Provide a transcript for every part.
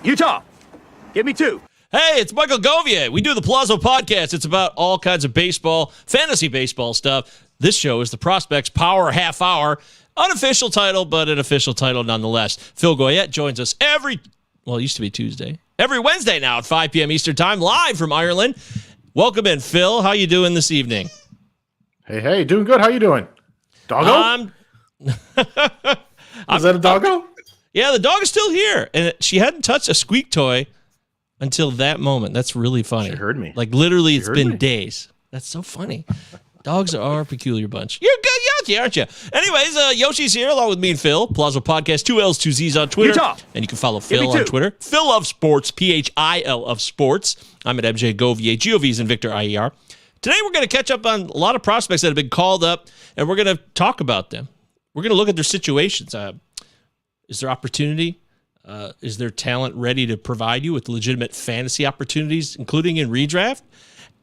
Utah, give me 2. Hey, it's Michael Govier. We do the Palazzo Podcast. It's about all kinds of baseball, fantasy baseball stuff. This show is the Prospects Power Half Hour. Unofficial title, but an official title nonetheless. Phil Goyette joins us it used to be Tuesday. Every Wednesday now at 5 p.m. Eastern Time, live from Ireland. Welcome in, Phil. How you doing this evening? Hey, doing good. How you doing? Doggo? Is that a doggo? Yeah, the dog is still here, and she hadn't touched a squeak toy until that moment. That's really funny. She heard me. Like, literally, it's been days. That's so funny. Dogs are a peculiar bunch. You're good, aren't you? Anyways, Yoshi's here along with me and Phil. Palazzo Podcast, 2 L's, 2 Z's on Twitter. Utah. And you can follow Phil on Twitter. Phil of Sports, Phil of Sports. I'm at MJ Govier, Gov's and Victor IER. Today, we're going to catch up on a lot of prospects that have been called up, and we're going to talk about them. We're going to look at their situations. Is there opportunity? Is there talent ready to provide you with legitimate fantasy opportunities, including in redraft?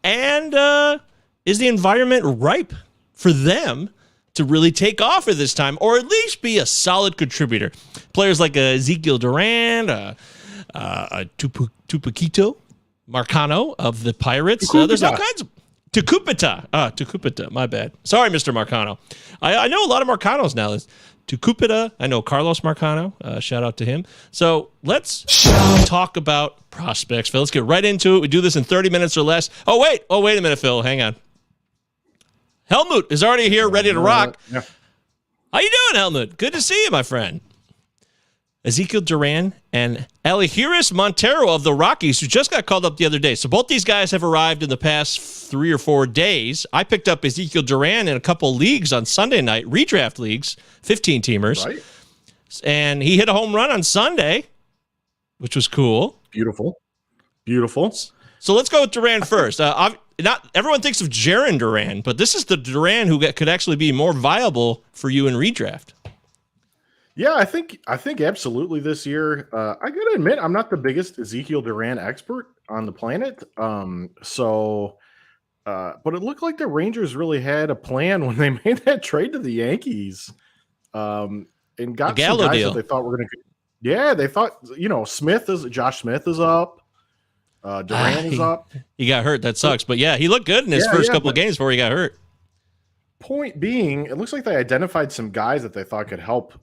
And is the environment ripe for them to really take off at this time, or at least be a solid contributor? Players like Ezekiel Duran, Tupaquito Marcano of the Pirates. There's all kinds of... Tucupita, my bad. Sorry, Mr. Marcano. I know a lot of Marcanos now. Tucupita, I know Carlos Marcano. Shout out to him. So let's talk about prospects, Phil. Let's get right into it. We do this in 30 minutes or less. Oh, wait a minute, Phil. Hang on. Helmut is already here, ready to rock. Yeah. How you doing, Helmut? Good to see you, my friend. Ezekiel Duran and Ellie Hurst Montero of the Rockies, who just got called up the other day. So both these guys have arrived in the past 3 or 4 days. I picked up Ezekiel Duran in a couple leagues on Sunday night, redraft leagues, 15-teamers. Right. And he hit a home run on Sunday, which was cool. Beautiful. So let's go with Duran first. Not everyone thinks of Jarren Duran, but this is the Duran who could actually be more viable for you in redraft. Yeah, I think absolutely this year. I gotta admit, I'm not the biggest Ezekiel Duran expert on the planet. But it looked like the Rangers really had a plan when they made that trade to the Yankees, and got some guys deal that they thought were going to. Yeah, they thought Josh Smith is up. Duran is up. He got hurt. That sucks. But yeah, he looked good in his first couple of games before he got hurt. Point being, it looks like they identified some guys that they thought could help.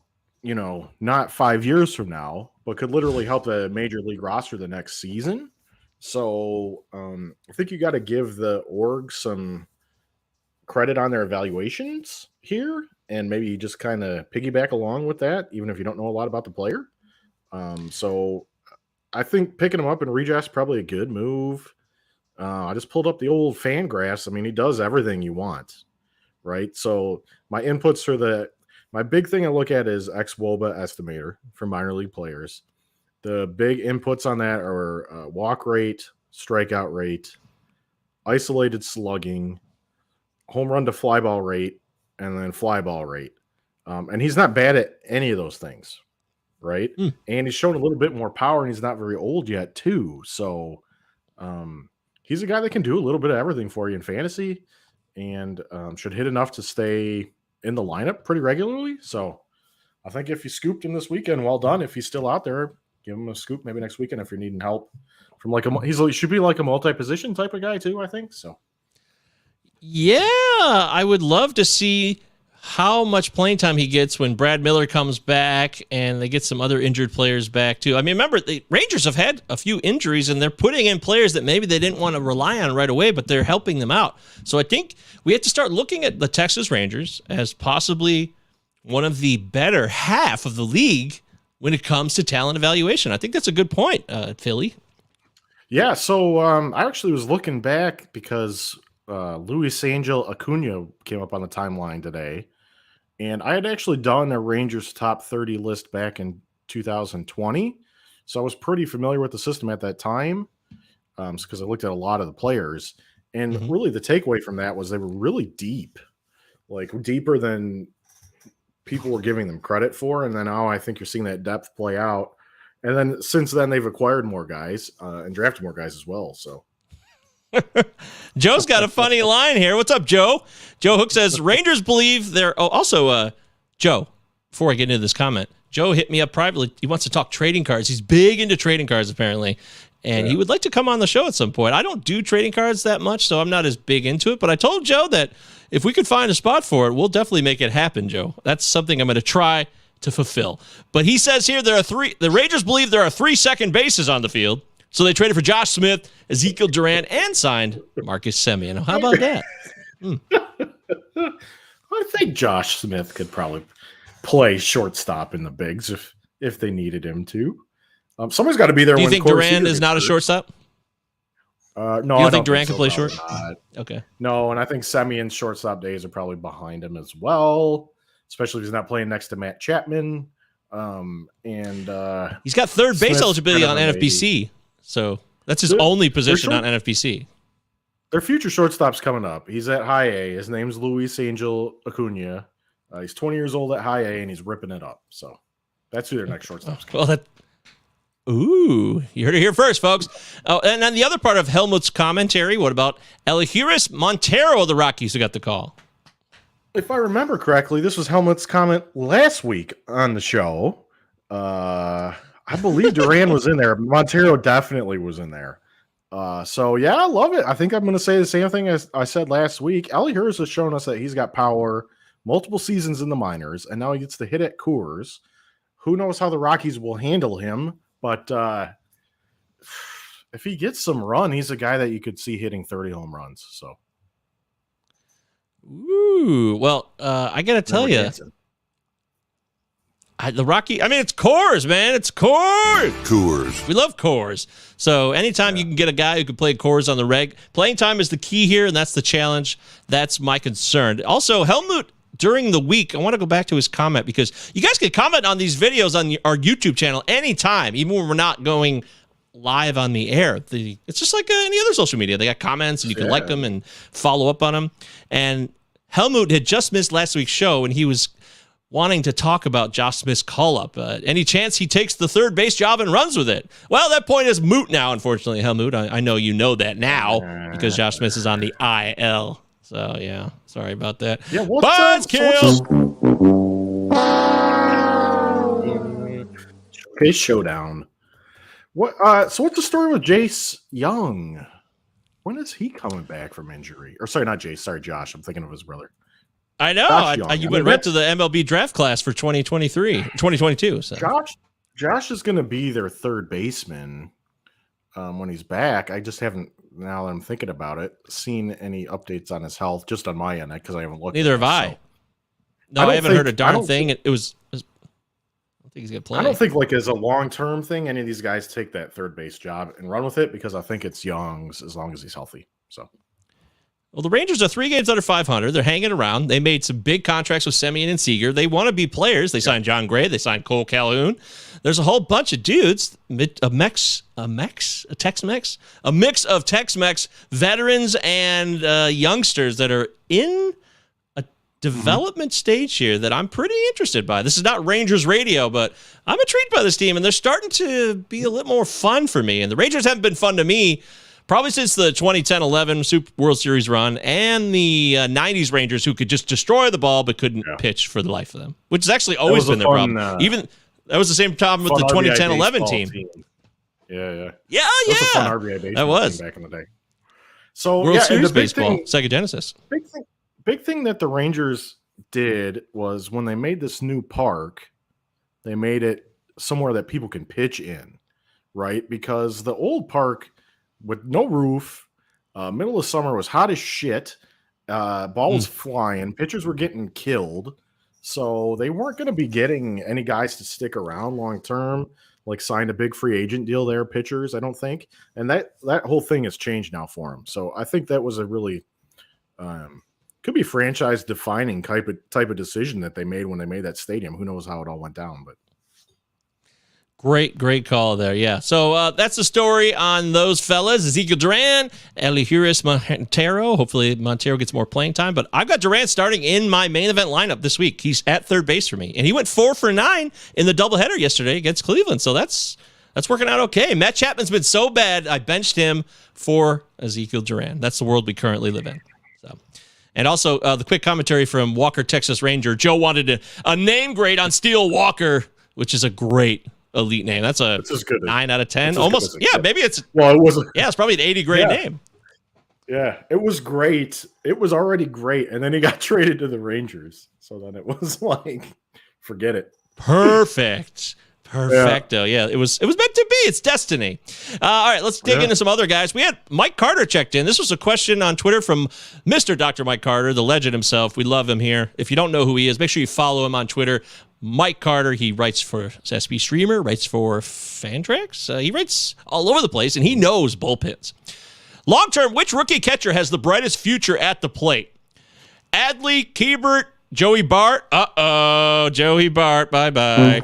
Not 5 years from now, but could literally help the major league roster the next season. So I think you got to give the org some credit on their evaluations here, and maybe just kind of piggyback along with that, even if you don't know a lot about the player. So I think picking him up in redraft is probably a good move. I just pulled up the old Fangraphs. I mean, he does everything you want, right? So my inputs for my big thing I look at is ex-WOBA estimator for minor league players. The big inputs on that are walk rate, strikeout rate, isolated slugging, home run to fly ball rate, and then fly ball rate. And he's not bad at any of those things, right? And he's shown a little bit more power, and he's not very old yet, too. So he's a guy that can do a little bit of everything for you in fantasy, and should hit enough to stay in the lineup pretty regularly. So I think if you scooped him this weekend, well done. If he's still out there, give him a scoop maybe next weekend if you're needing help from he should be like a multi-position type of guy too, I think. So yeah, I would love to see how much playing time he gets when Brad Miller comes back and they get some other injured players back too. I mean, remember, the Rangers have had a few injuries and they're putting in players that maybe they didn't want to rely on right away, but they're helping them out. So I think we have to start looking at the Texas Rangers as possibly one of the better half of the league when it comes to talent evaluation. I think that's a good point, Philly. Yeah, so I actually was looking back because Luis Angel Acuna came up on the timeline today. And I had actually done a Rangers top 30 list back in 2020. So I was pretty familiar with the system at that time because I looked at a lot of the players. And really the takeaway from that was they were really deep, like deeper than people were giving them credit for. And then now I think you're seeing that depth play out. And then since then they've acquired more guys and drafted more guys as well. So Joe's got a funny line here. What's up, Joe? Joe Hook says Rangers believe they're... Oh, also, Joe, before I get into this comment, Joe hit me up privately. He wants to talk trading cards. He's big into trading cards, apparently. And he would like to come on the show at some point. I don't do trading cards that much, so I'm not as big into it. But I told Joe that if we could find a spot for it, we'll definitely make it happen, Joe. That's something I'm going to try to fulfill. But he says here the Rangers believe there are 3 second bases on the field. So they traded for Josh Smith, Ezekiel Duran, and signed Marcus Semien. How about that? I think Josh Smith could probably play shortstop in the bigs if they needed him to. Somebody's got to be there. Do you think Duran is not a shortstop? No, you don't think Duran can play short? Okay. No, and I think Semien's shortstop days are probably behind him as well, especially if he's not playing next to Matt Chapman. And he's got third base Smith's eligibility kind on of NFBC, so that's his only position on NFBC. Their future shortstop's coming up. He's at high A. His name's Luis Angel Acuna. He's 20 years old at high A, and he's ripping it up. So that's who their next shortstop's coming. Well, Ooh, you heard it here first, folks. Oh, and then the other part of Helmut's commentary, what about Ellie Hurst, Montero of the Rockies who got the call? If I remember correctly, this was Helmut's comment last week on the show. I believe Duran was in there. Montero definitely was in there. So, yeah, I love it. I think I'm going to say the same thing as I said last week. Ellie Hurst has shown us that he's got power, multiple seasons in the minors, and now he gets to hit at Coors. Who knows how the Rockies will handle him? But if he gets some run, he's a guy that you could see hitting 30 home runs. So, ooh, well, I got to tell you, the Rocky. I mean, it's Coors, man. It's Coors. Coors. We love Coors. So anytime you can get a guy who can play Coors on the reg, playing time is the key here, and that's the challenge. That's my concern. Also, Helmut. During the week, I want to go back to his comment because you guys can comment on these videos on our YouTube channel anytime, even when we're not going live on the air. It's just like any other social media. They got comments, and you can like them and follow up on them. And Helmut had just missed last week's show, and he was wanting to talk about Josh Smith's call-up. Any chance he takes the third base job and runs with it? Well, that point is moot now, unfortunately, Helmut. I know you know that now because Josh Smith is on the IL. So, yeah, sorry about that. Yeah, Buzzkill! Okay, showdown. What? So what's the story with Jace Young? When is he coming back from injury? Or sorry, not Jace. Sorry, Josh. I'm thinking of his brother. I know. You went right to the MLB draft class for 2022. So. Josh is going to be their third baseman when he's back. I just haven't, now that I'm thinking about it, seen any updates on his health just on my end because I haven't looked. Neither have I. So. No, I haven't heard a darn thing. I don't think he's going to play. I don't think like as a long-term thing, any of these guys take that third base job and run with it because I think it's Young's as long as he's healthy. So. Well, the Rangers are 3 games under 500. They're hanging around. They made some big contracts with Semien and Seager. They want to be players. They signed John Gray. They signed Cole Calhoun. There's a whole bunch of dudes, a mix of Tex-Mex veterans and youngsters that are in a development stage here that I'm pretty interested by. This is not Rangers radio, but I'm intrigued by this team, and they're starting to be a little more fun for me. And the Rangers haven't been fun to me probably since the 2010-11 Super World Series run and the 90s Rangers who could just destroy the ball but couldn't pitch for the life of them, which has actually always been their problem. Even that was the same problem with the 2010-11 team. Yeah. That was a fun RBI baseball team back in the day. So World Series baseball, Sega Genesis. Big thing that the Rangers did was when they made this new park, they made it somewhere that people can pitch in, right? Because the old park with no roof, middle of summer was hot as shit. Ball was flying. Pitchers were getting killed. So they weren't going to be getting any guys to stick around long term, like signed a big free agent deal there, pitchers, I don't think. And that whole thing has changed now for them. So I think that was a really could be franchise defining type of decision that they made when they made that stadium. Who knows how it all went down, but Great call there. Yeah. So that's the story on those fellas. Ezekiel Duran, Ellie Hurst, Montero. Hopefully Montero gets more playing time. But I've got Duran starting in my main event lineup this week. He's at third base for me. And he went 4 for 9 in the doubleheader yesterday against Cleveland. So that's working out okay. Matt Chapman's been so bad, I benched him for Ezekiel Duran. That's the world we currently live in. So, and also the quick commentary from Walker, Texas Ranger. Joe wanted a name grade on Steele Walker. which is a great elite name. That's a 9 out of 10. Almost, yeah, maybe it's. Well, it wasn't. Yeah, it's probably an 80 grade name. Yeah, it was great. It was already great, and then he got traded to the Rangers. So then it was like, forget it. Perfect. Perfecto. Yeah, it was meant to be. It's destiny. All right, let's dig into some other guys. We had Mike Carter checked in. This was a question on Twitter from Mr. Dr. Mike Carter, the legend himself. We love him here. If you don't know who he is, make sure you follow him on Twitter. Mike Carter, he writes for SB Streamer, writes for Fantrax. He writes all over the place, and he knows bullpens. Long-term, which rookie catcher has the brightest future at the plate? Adley, Keibert, Joey Bart. Uh-oh, Joey Bart, bye-bye.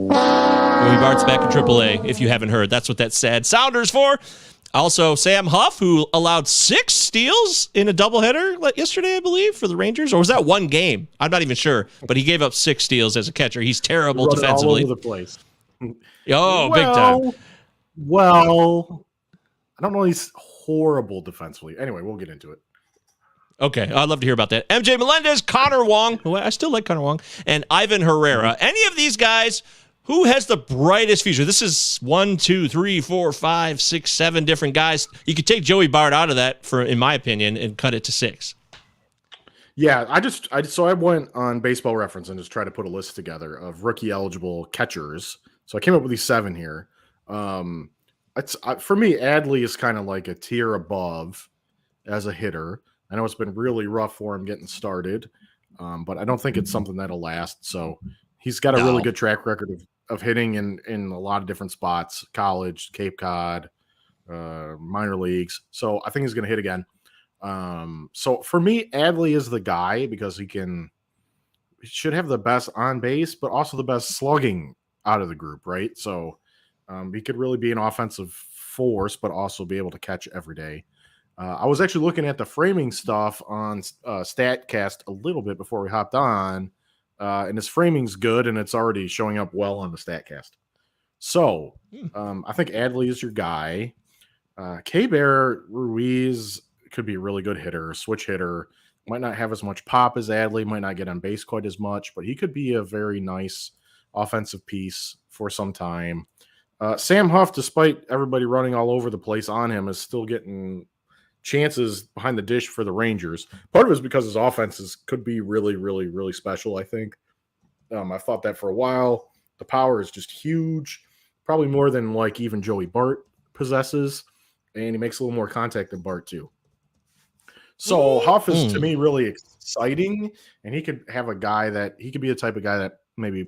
Joey Bart's back in AAA, if you haven't heard. That's what that sad sounder's for. Also, Sam Huff, who allowed 6 steals in a doubleheader yesterday, I believe, for the Rangers. Or was that one game? I'm not even sure. But he gave up 6 steals as a catcher. He's terrible defensively. All over the place. Big time. Well, I don't know. He's horrible defensively. Anyway, we'll get into it. Okay, I'd love to hear about that. MJ Melendez, Connor Wong, who I still like Connor Wong, and Ivan Herrera. Any of these guys, who has the brightest future? This is 1, 2, 3, 4, 5, 6, 7 different guys. You could take Joey Bart out of that, in my opinion, and cut it to 6. Yeah, I went on Baseball Reference and just tried to put a list together of rookie eligible catchers. So I came up with these 7 here. For me, Adley is kind of like a tier above as a hitter. I know it's been really rough for him getting started, but I don't think it's something that'll last. So he's got a really good track record of hitting in a lot of different spots, college, Cape Cod, minor leagues. So I think he's going to hit again. So for me, Adley is the guy because he should have the best on base, but also the best slugging out of the group, right? So he could really be an offensive force, but also be able to catch every day. I was actually looking at the framing stuff on StatCast a little bit before we hopped on, and his framing's good, and it's already showing up well on the StatCast. So I think Adley is your guy. K-Bear Ruiz could be a really good hitter, switch hitter. Might not have as much pop as Adley, might not get on base quite as much, but he could be a very nice offensive piece for some time. Sam Huff, despite everybody running all over the place on him, is still getting chances behind the dish for the Rangers. Part of it is because his offenses could be really, really, really special, I think. I've thought that for a while. The power is just huge, probably more than like even Joey Bart possesses, and he makes a little more contact than Bart too. So Huff is, to me, really exciting, and he could have a guy that he could be the type of guy that maybe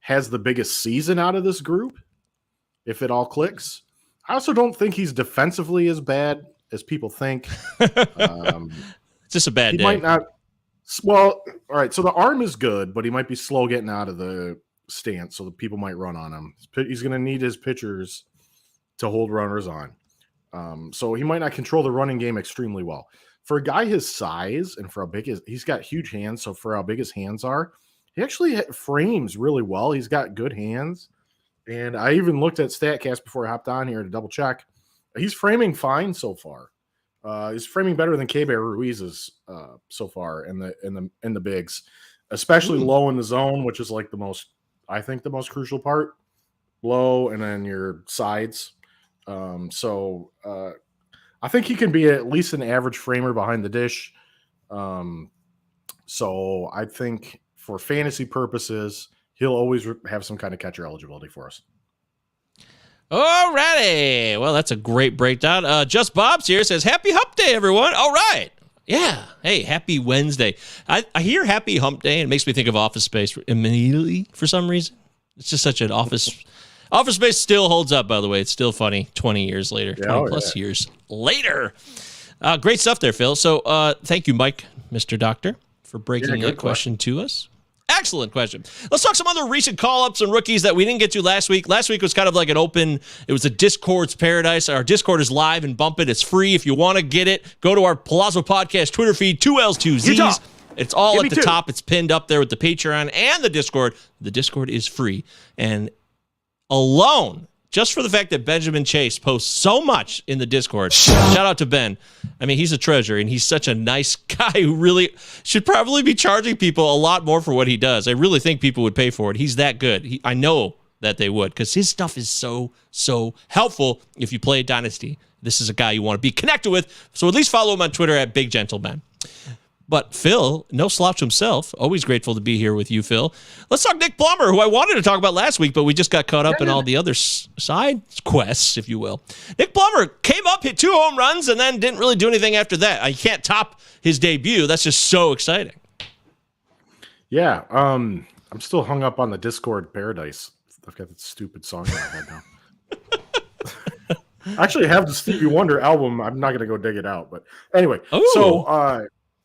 has the biggest season out of this group if it all clicks. I also don't think he's defensively as bad as people think. It's just a bad day. Might not. Well, all right. So the arm is good, but he might be slow getting out of the stance, so the people might run on him. He's going to need his pitchers to hold runners on. So he might not control the running game extremely well. For a guy his size and for how big he's got huge hands. So for how big his hands are, he actually frames really well. He's got good hands. And I even looked at StatCast before I hopped on here to double check. He's framing fine so far. He's framing better than K-Bear Ruiz's so far in the bigs, especially low in the zone, which is like the most crucial part. Low and then your sides. I think he can be at least an average framer behind the dish. So I think for fantasy purposes, he'll always have some kind of catcher eligibility for us. All righty. Well, that's a great breakdown. Just Bob's here says, Happy Hump Day, everyone. All right. Yeah. Hey, happy Wednesday. I hear Happy Hump Day, and it makes me think of Office Space immediately for some reason. It's just such an Office Space still holds up, by the way. It's still funny 20 years later, 20 plus years later. Great stuff there, Phil. So thank you, Mike, Mr. Doctor, for breaking that question to us. Excellent question. Let's talk some other recent call-ups and rookies that we didn't get to last week. Last week was kind of like it was a Discord's paradise. Our Discord is live and bump it. It's free. If you want to get it, go to our Palazzo Podcast Twitter feed, 2 L's, 2 Z's. It's all at the top. It's pinned up there with the Patreon and the Discord. The Discord is free. And alone, just for the fact that Benjamin Chase posts so much in the Discord. Shout out to Ben. I mean, he's a treasure, and he's such a nice guy who really should probably be charging people a lot more for what he does. I really think people would pay for it. He's that good. I know that they would, because his stuff is so helpful if you play a Dynasty. This is a guy you want to be connected with, so at least follow him on Twitter at Big Gentleman. But Phil, no slouch himself, always grateful to be here with you, Phil. Let's talk Nick Plumber, who I wanted to talk about last week, but we just got caught up in all the other side quests, if you will. Nick Plumber came up, hit 2 home runs, and then didn't really do anything after that. You can't top his debut. That's just so exciting. Yeah, I'm still hung up on the Discord Paradise. I've got that stupid song in my head now. I actually have the Stevie Wonder album. I'm not going to go dig it out. But anyway,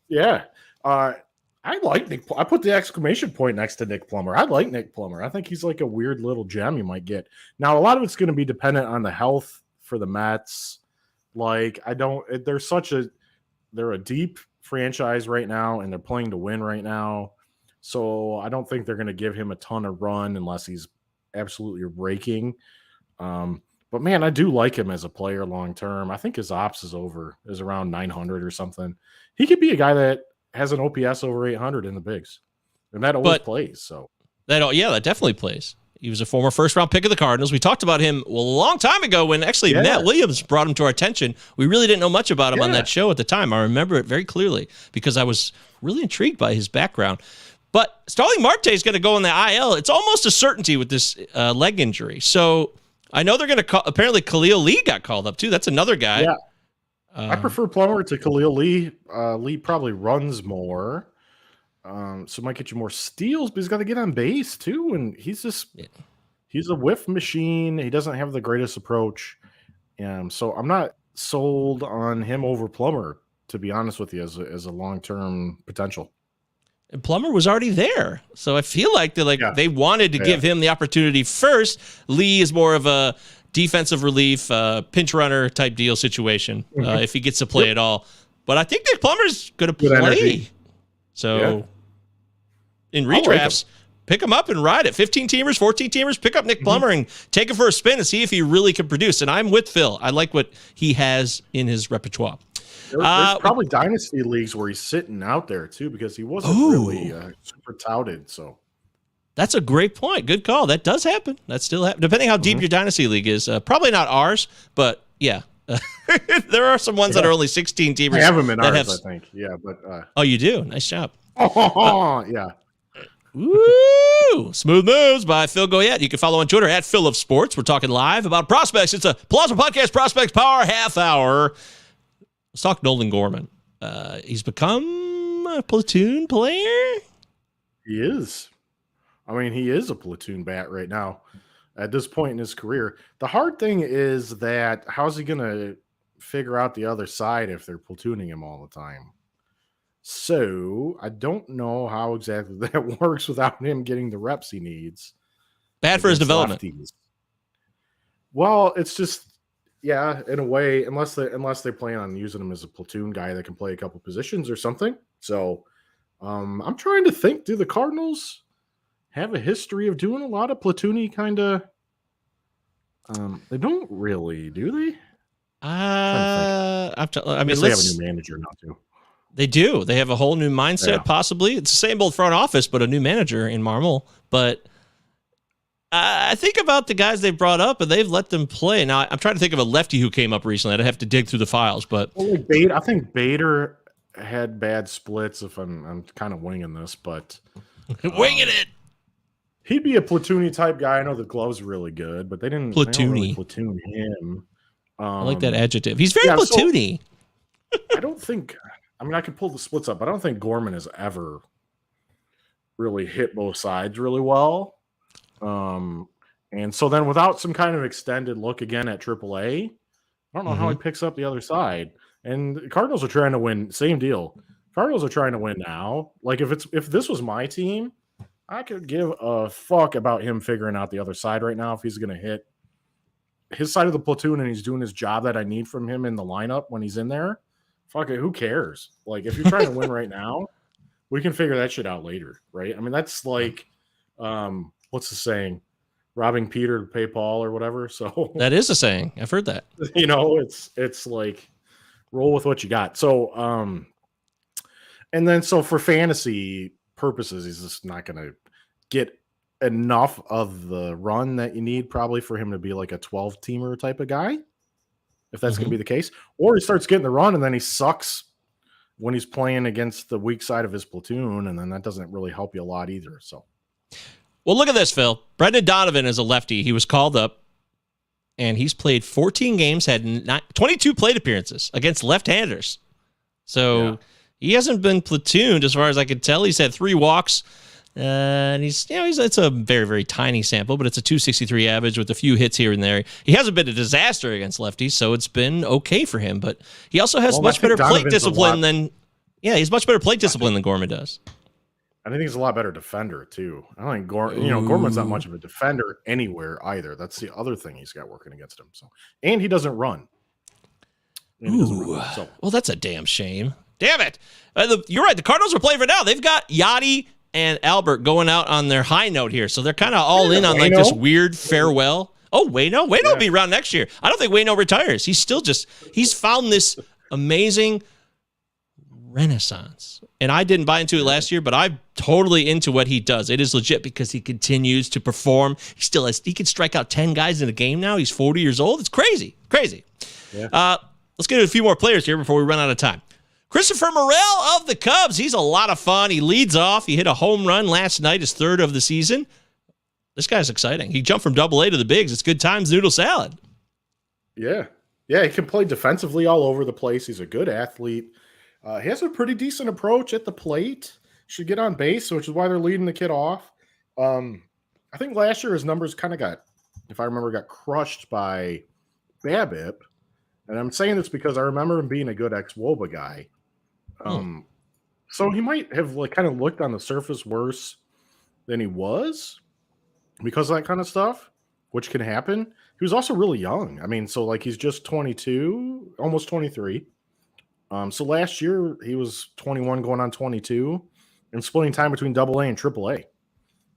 yeah. I like Nick. I put the exclamation point next to Nick Plumber. I like Nick Plumber. I think he's like a weird little gem you might get. Now, a lot of it's going to be dependent on the health for the Mets. Like, they're a deep franchise right now, and they're playing to win right now. So I don't think they're going to give him a ton of run unless he's absolutely raking. But man, I do like him as a player long term. I think his ops is around 900 or something. He could be a guy that has an OPS over 800 in the bigs, and that always plays. So that definitely plays. He was a former first-round pick of the Cardinals. We talked about him a long time ago when actually Matt Williams brought him to our attention. We really didn't know much about him on that show at the time. I remember it very clearly because I was really intrigued by his background. But Starling Marte is going to go in the IL. It's almost a certainty with this leg injury. So I know they're going to apparently Khalil Lee got called up too. That's another guy. Yeah. I prefer Plumber to Khalil Lee. Lee probably runs more. So might get you more steals, but he's got to get on base too. And he's a whiff machine. He doesn't have the greatest approach. So I'm not sold on him over Plumber, to be honest with you, as a long-term potential. And Plumber was already there. So I feel like they wanted to give him the opportunity first. Lee is more of a defensive relief, pinch runner type deal situation, if he gets to play at all. But I think Nick Plumber's going to play. Energy. So in redrafts, pick him up and ride it. 15-teamers, 14-teamers, pick up Nick Plumber and take him for a spin and see if he really can produce. And I'm with Phil. I like what he has in his repertoire. There's probably dynasty leagues where he's sitting out there too, because he wasn't really super touted. So that's a great point. Good call. That does happen. That still happens, depending how deep your dynasty league is. Probably not ours, but yeah, there are some ones that are only 16 teamers. I have them in ours, I think. Yeah, but oh, you do. Nice job. Yeah. Woo! Smooth moves by Phil Goyette. You can follow on Twitter at Phil of Sports. We're talking live about prospects. It's a plausible podcast, Prospects Power Half Hour. Let's talk Nolan Gorman. He's become a platoon player. He is. I mean, he is a platoon bat right now at this point in his career. The hard thing is that how's he going to figure out the other side if they're platooning him all the time? So I don't know how exactly that works without him getting the reps he needs. Bad for his development. Lefties. Well, it's just, yeah, in a way, unless they plan on using him as a platoon guy that can play a couple positions or something. So I'm trying to think, do the Cardinals have a history of doing a lot of platoony kind of? They don't really, do they? I mean, they have a new manager now too. They do. They have a whole new mindset, possibly. It's the same old front office, but a new manager in Marmol. But I think about the guys they brought up, and they've let them play. Now, I'm trying to think of a lefty who came up recently. I'd have to dig through the files, but I think Bader had bad splits. If I'm kind of winging this, but winging it. He'd be a platoony type guy. I know the glove's really good, but they didn't really platoon him. I like that adjective. He's very platoony. So, I don't think. I mean, I could pull the splits up, but I don't think Gorman has ever really hit both sides really well. And so then without some kind of extended look again at AAA, I don't know how he picks up the other side. And the Cardinals are trying to win. Same deal. Cardinals are trying to win now. Like if this was my team, I could give a fuck about him figuring out the other side right now. If he's going to hit his side of the platoon and he's doing his job that I need from him in the lineup when he's in there, fuck it, who cares? Like, if you're trying to win right now, we can figure that shit out later, right? I mean, that's like, what's the saying? robbing Peter to pay Paul or whatever. So That is a saying. I've heard that. it's like roll with what you got. So and then so for fantasy purposes, he's just not going to get enough of the run that you need probably for him to be like a 12 teamer type of guy, if that's going to be the case. Or he starts getting the run and then he sucks when he's playing against the weak side of his platoon, and then that doesn't really help you a lot either. So, well, look at this, Phil. Brendan Donovan is a lefty. He was called up, and he's played 14 games, had 22 plate appearances against left-handers. So he hasn't been platooned as far as I can tell. He's had 3 walks, and it's a very, very tiny sample, but it's a 263 average with a few hits here and there. He hasn't been a disaster against lefties, so it's been okay for him. But he also has much better plate discipline than he's much better plate discipline than Gorman does. I think he's a lot better defender too. I don't think Gorman's not much of a defender anywhere either. That's the other thing he's got working against him. So, and he doesn't run. Well, that's a damn shame. Damn it! You're right. The Cardinals are playing for now. They've got Yachty and Albert going out on their high note here, so they're kind of all in on like this weird farewell. Oh, Waino will be around next year. I don't think Waino retires. He's found this amazing renaissance, and I didn't buy into it last year, but I'm totally into what he does. It is legit because he continues to perform. He can strike out 10 guys in a game now. He's 40 years old. It's crazy. Yeah. Let's get to a few more players here before we run out of time. Christopher Morel of the Cubs. He's a lot of fun. He leads off. He hit a home run last night, his 3rd of the season. This guy's exciting. He jumped from Double-A to the bigs. It's good times, noodle salad. Yeah. Yeah, he can play defensively all over the place. He's a good athlete. He has a pretty decent approach at the plate. Should get on base, which is why they're leading the kid off. I think last year his numbers kind of got crushed by BABIP. And I'm saying this because I remember him being a good ex-WOBA guy. So he might have kind of looked on the surface worse than he was because of that kind of stuff, which can happen. He was also really young. I mean, so he's just 22, almost 23. So last year he was 21 going on 22 and splitting time between Double-A and Triple-A.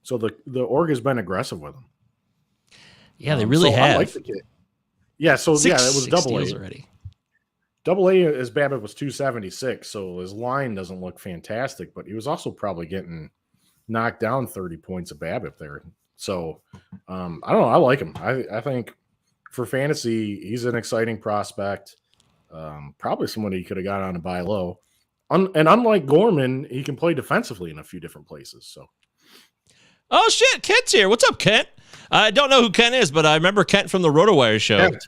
So the org has been aggressive with him. Yeah, they really have. I like the kid. Yeah, so it was Double-A already. Double-A, his BABIP was 276, so his line doesn't look fantastic, but he was also probably getting knocked down 30 points of BABIP there. So I don't know. I like him. I think for fantasy, he's an exciting prospect. Probably somebody he could have got on a buy low. And unlike Gorman, he can play defensively in a few different places. So, oh shit, Kent's here. What's up, Kent? I don't know who Kent is, but I remember Kent from the RotoWire show. Kent.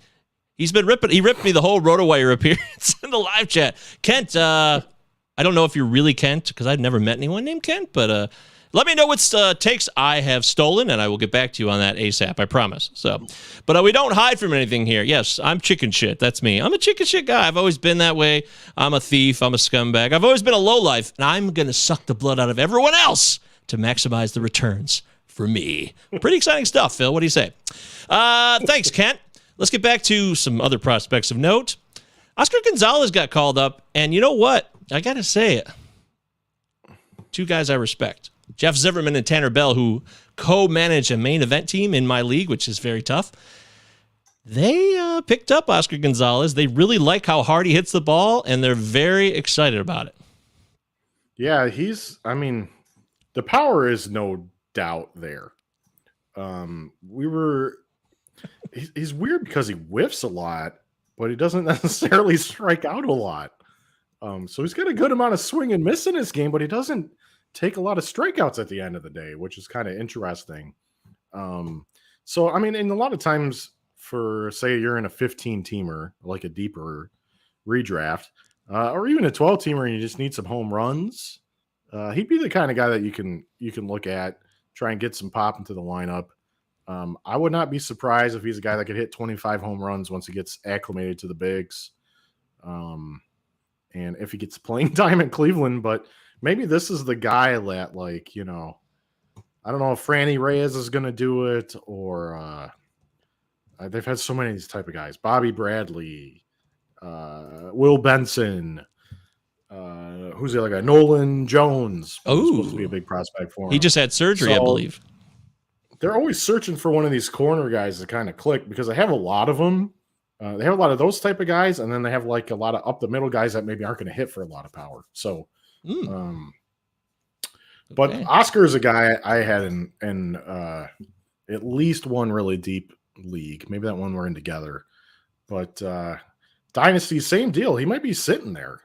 He ripped me the whole RotoWire appearance in the live chat. Kent, I don't know if you're really Kent because I've never met anyone named Kent, but let me know what takes I have stolen, and I will get back to you on that ASAP. I promise. So, but we don't hide from anything here. Yes, I'm chicken shit. That's me. I'm a chicken shit guy. I've always been that way. I'm a thief. I'm a scumbag. I've always been a lowlife, and I'm gonna suck the blood out of everyone else to maximize the returns for me. Pretty exciting stuff, Phil. What do you say? Thanks, Kent. Let's get back to some other prospects of note. Oscar Gonzalez got called up, and you know what? I got to say it. 2 guys I respect. Jeff Zimmerman and Tanner Bell, who co-manage a main event team in my league, which is very tough. They picked up Oscar Gonzalez. They really like how hard he hits the ball, and they're very excited about it. Yeah, the power is no doubt there. He's weird because he whiffs a lot, but he doesn't necessarily strike out a lot. So he's got a good amount of swing and miss in his game, but he doesn't take a lot of strikeouts at the end of the day, which is kind of interesting. So, and a lot of times for, say, you're in a 15-teamer, like a deeper redraft, or even a 12-teamer and you just need some home runs, he'd be the kind of guy that you can look at, try and get some pop into the lineup. I would not be surprised if he's a guy that could hit 25 home runs once he gets acclimated to the bigs. And if he gets playing time in Cleveland, but maybe this is the guy that, I don't know if Franny Reyes is going to do it, or they've had so many of these type of guys. Bobby Bradley, Will Benson, who's the other guy? Nolan Jones. Oh, supposed to be a big prospect for him. He just had surgery, I believe. they're always searching for one of these corner guys to kind of click because they have a lot of them. They have a lot of those type of guys, and then they have like a lot of up the middle guys that maybe aren't going to hit for a lot of power. So, but Oscar is a guy I had in at least one really deep league. Maybe that one we're in together. But Dynasty, same deal. He might be sitting there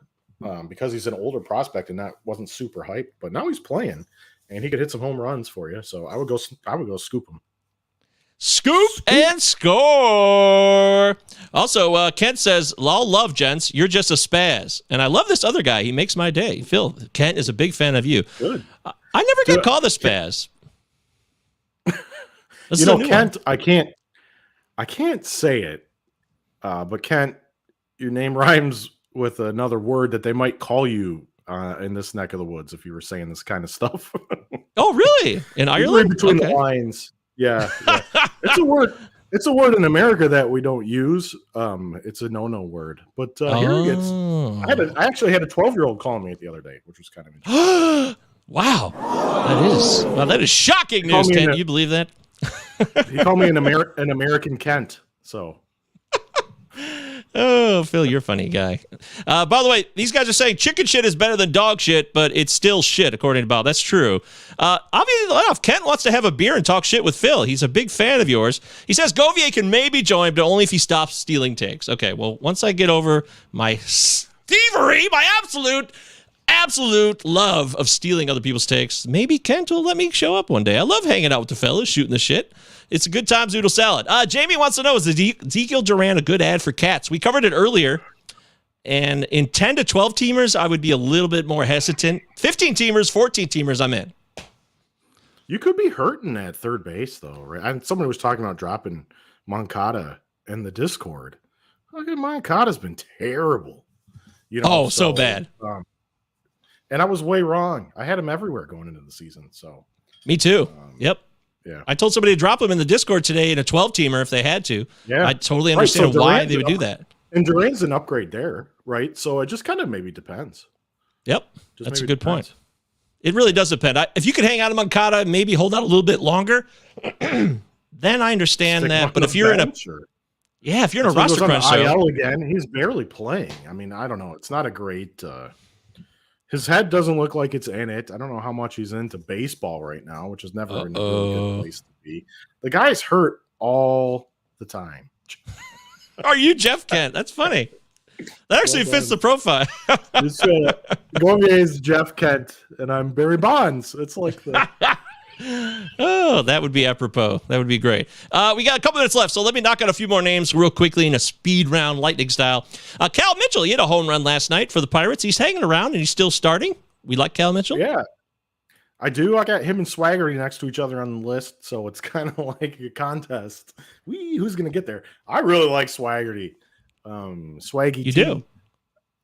because he's an older prospect and that wasn't super hyped. But now he's playing, and he could hit some home runs for you. So I would go scoop him. Scoop and score. Also, Kent says, "Lol, love, gents. You're just a spaz." And I love this other guy. He makes my day. Phil, Kent is a big fan of you. Good. I never get called a spaz. Kent, I can't say it, but Kent, your name rhymes with another word that they might call you in this neck of the woods if you were saying this kind of stuff. Oh, really? In Ireland? Between the lines. Yeah. It's a word. It's a word in America that we don't use. It's a no word. But here it gets. I actually had a 12-year-old calling me the other day, which was kind of interesting. Wow. That is shocking news, Kent. You believe that? He called me an American Kent. So. Oh, Phil, you're a funny guy. By the way, these guys are saying chicken shit is better than dog shit, but it's still shit, according to Bob. That's true. Obviously enough, Kent wants to have a beer and talk shit with Phil. He's a big fan of yours. He says Govier can maybe join, but only if he stops stealing takes. Okay, well, once I get over my thievery, my absolute love of stealing other people's takes, maybe Kent will let me show up one day. I love hanging out with the fellas, shooting the shit. It's a good time, Zoodle Salad. Jamie wants to know, is Ezekiel Duran a good ad for cats? We covered it earlier. And in 10 to 12 teamers, I would be a little bit more hesitant. 15 teamers, 14 teamers, I'm in. You could be hurting at third base, though, right? Somebody was talking about dropping Moncada in the Discord. Look at Moncada's been terrible. So bad. And I was way wrong. I had him everywhere going into the season. So me too. Yep. Yeah. I told somebody to drop him in the Discord today in a 12-teamer if they had to. Yeah. I totally understand why they would do that. And Duran's an upgrade there, right? So it just kind of maybe depends. Yep. That's a good point. It really does depend. If you could hang out a Moncada, maybe hold out a little bit longer, then I understand that. But if you're in a roster crunch, IL again, he's barely playing. I mean, I don't know. It's not a great. His head doesn't look like it's in it. I don't know how much he's into baseball right now, which is never a really good place to be. The guy's hurt all the time. Are you Jeff Kent? That's funny. That actually fits the profile. Gomez, Jeff Kent, and I'm Barry Bonds. It's like the. Oh, that would be apropos. That would be great. We got a couple minutes left, so let me knock out a few more names real quickly in a speed round, lightning style. Cal Mitchell, he hit a home run last night for the Pirates. He's hanging around, and he's still starting. We like Cal Mitchell? Yeah, I do. I got him and Swaggerty next to each other on the list, so it's kind of like a contest. Who's going to get there? I really like Swaggerty. Swaggy. You do?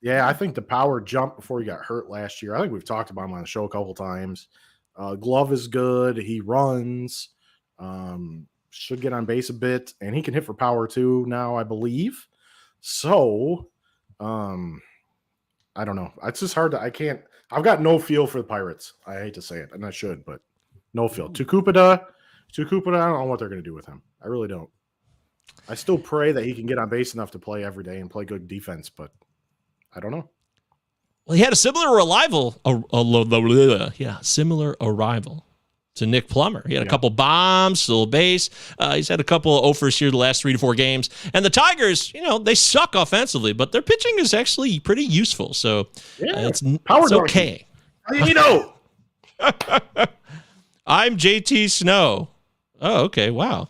Yeah, I think the power jumped before he got hurt last year. I think we've talked about him on the show a couple times. Glove is good. He runs. Should get on base a bit, and he can hit for power too now, I believe. So, I don't know. It's just hard to. I've got no feel for the Pirates. I hate to say it, and I should, but no feel. Tucupita, I don't know what they're going to do with him. I really don't. I still pray that he can get on base enough to play every day and play good defense, but I don't know. Well, he had a similar similar arrival to Nick Plummer. He had a couple bombs, a little base. He's had a couple of offers here the last 3 to 4 games. And the Tigers, they suck offensively, but their pitching is actually pretty useful. So it's okay. How do you know? I'm JT Snow. Oh, okay. Wow.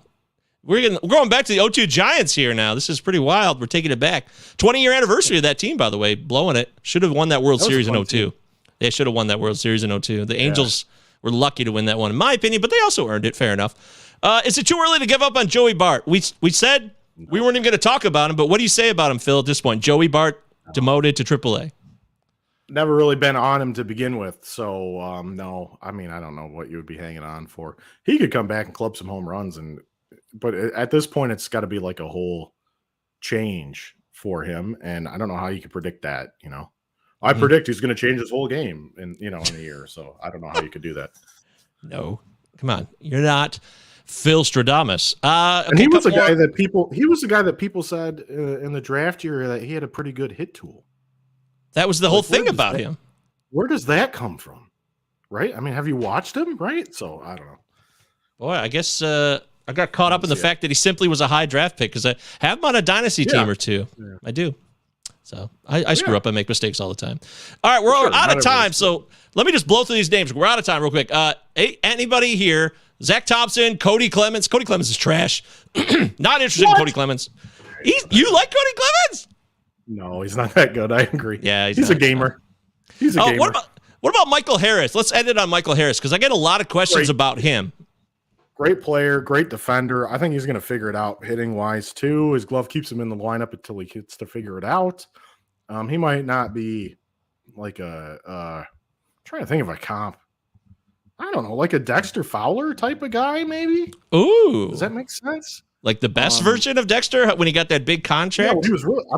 We're going back to the 0-2 Giants here now. This is pretty wild. We're taking it back. 20-year anniversary of that team, by the way. Blowing it. Should have won that World Series in 0-2. They should have won that World Series in 0-2. The Angels were lucky to win that one, in my opinion, but they also earned it. Fair enough. Is it too early to give up on Joey Bart? We said we weren't even going to talk about him, but what do you say about him, Phil, at this point? Joey Bart demoted to AAA. Never really been on him to begin with, so no. I mean, I don't know what you would be hanging on for. He could come back and club some home runs, but at this point, it's got to be like a whole change for him, and I don't know how you could predict that. I predict he's going to change his whole game in a year, so I don't know how you could do that. No, come on, you're not. Phil Stradamus. Okay, and he was a guy that people said in the draft year that he had a pretty good hit tool. That was the whole thing about him. Where does that come from? Right? I mean, have you watched him? Right? So I don't know. Boy, I guess I got caught up in the fact that he simply was a high draft pick because I have him on a dynasty team or two. Yeah. I do. So I screw up. I make mistakes all the time. All right, we're out of time. So let me just blow through these names. We're out of time real quick. Anybody here? Zach Thompson, Cody Clemens. Cody Clemens is trash. Not interested in Cody Clemens. You like Cody Clemens? No, he's not that good. I agree. Yeah, he's a gamer. He's a gamer. What about Michael Harris? Let's end it on Michael Harris because I get a lot of questions about him. Great player, great defender. I think he's going to figure it out hitting wise too. His glove keeps him in the lineup until he gets to figure it out. He might not be like I'm trying to think of a comp. I don't know, like a Dexter Fowler type of guy, maybe. Ooh, does that make sense? Like the best version of Dexter when he got that big contract. Yeah,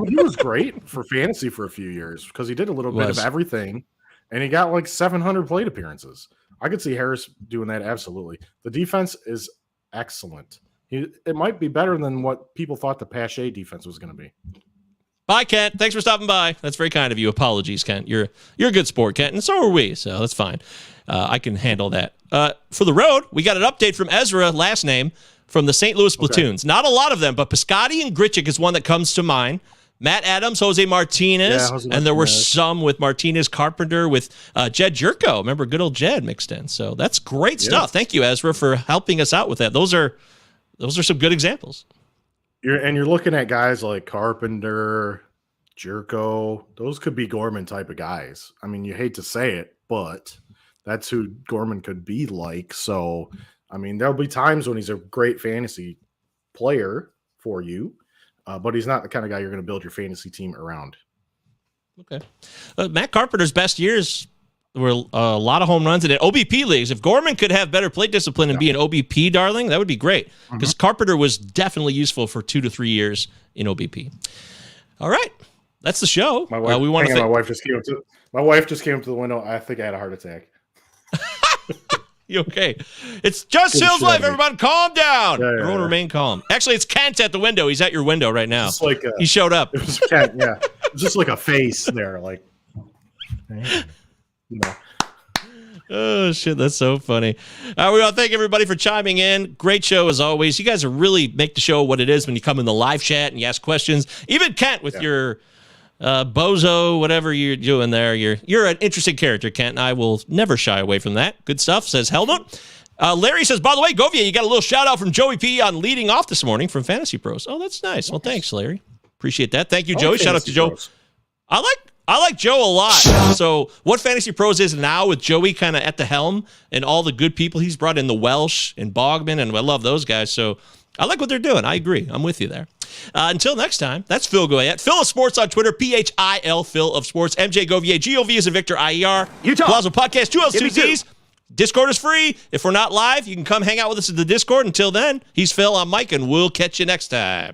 he was great for fantasy for a few years because he did a little bit of everything, and he got like 700 plate appearances. I could see Harris doing that absolutely. The defense is excellent. It might be better than what people thought the Pache defense was going to be. Bye, Kent. Thanks for stopping by. That's very kind of you. Apologies, Kent. You're a good sport, Kent, and so are we. So that's fine. I can handle that. For the road, we got an update from Ezra, last name, from the St. Louis Platoons. Not a lot of them, but Piscotti and Gritchick is one that comes to mind. Matt Adams, Jose Martinez, and there were some with Martinez, Carpenter, with Jed Jerko. Remember, good old Jed mixed in. So that's great stuff. Thank you, Ezra, for helping us out with that. Those are some good examples. You're looking at guys like Carpenter, Jerko. Those could be Gorman type of guys. I mean, you hate to say it, but that's who Gorman could be like. So, I mean, there'll be times when he's a great fantasy player for you, but he's not the kind of guy you're going to build your fantasy team around. Okay. Matt Carpenter's best years were a lot of home runs in OBP leagues. If Gorman could have better plate discipline and be an OBP darling, that would be great because Carpenter was definitely useful for 2 to 3 years in OBP. All right. That's the show. My wife, my wife just came up to the window. I think I had a heart attack. You okay? It's just Hill's life, everyone. Calm down. Yeah, everyone remain calm. Actually, it's Kent at the window. He's at your window right now. He showed up. It was Kent, yeah. It was just like a face there. Like, you know. Oh, shit. That's so funny. We want to thank everybody for chiming in. Great show, as always. You guys really make the show what it is when you come in the live chat and you ask questions. Even Kent with your bozo, whatever you're doing there. You're an interesting character, Kent, and I will never shy away from that. Good stuff, says Helmut. Larry says, by the way, Govier, you got a little shout out from Joey P on leading off this morning from Fantasy Pros. Oh, that's nice. Well, thanks, Larry. Appreciate that. Thank you, Joey. Shout out to Joe. I like Joe a lot. So what Fantasy Pros is now with Joey kind of at the helm and all the good people he's brought in, the Welsh and Bogman, and I love those guys. So I like what they're doing. I agree. I'm with you there. Until next time, that's Phil Goyette. Phil of Sports on Twitter, PHIL, Phil of Sports. MJ Govier, GOV is a Victor, IER. Utah. Plaza Podcast, 2 L's, 2 Z's. Discord is free. If we're not live, you can come hang out with us at the Discord. Until then, he's Phil, I'm Mike, and we'll catch you next time.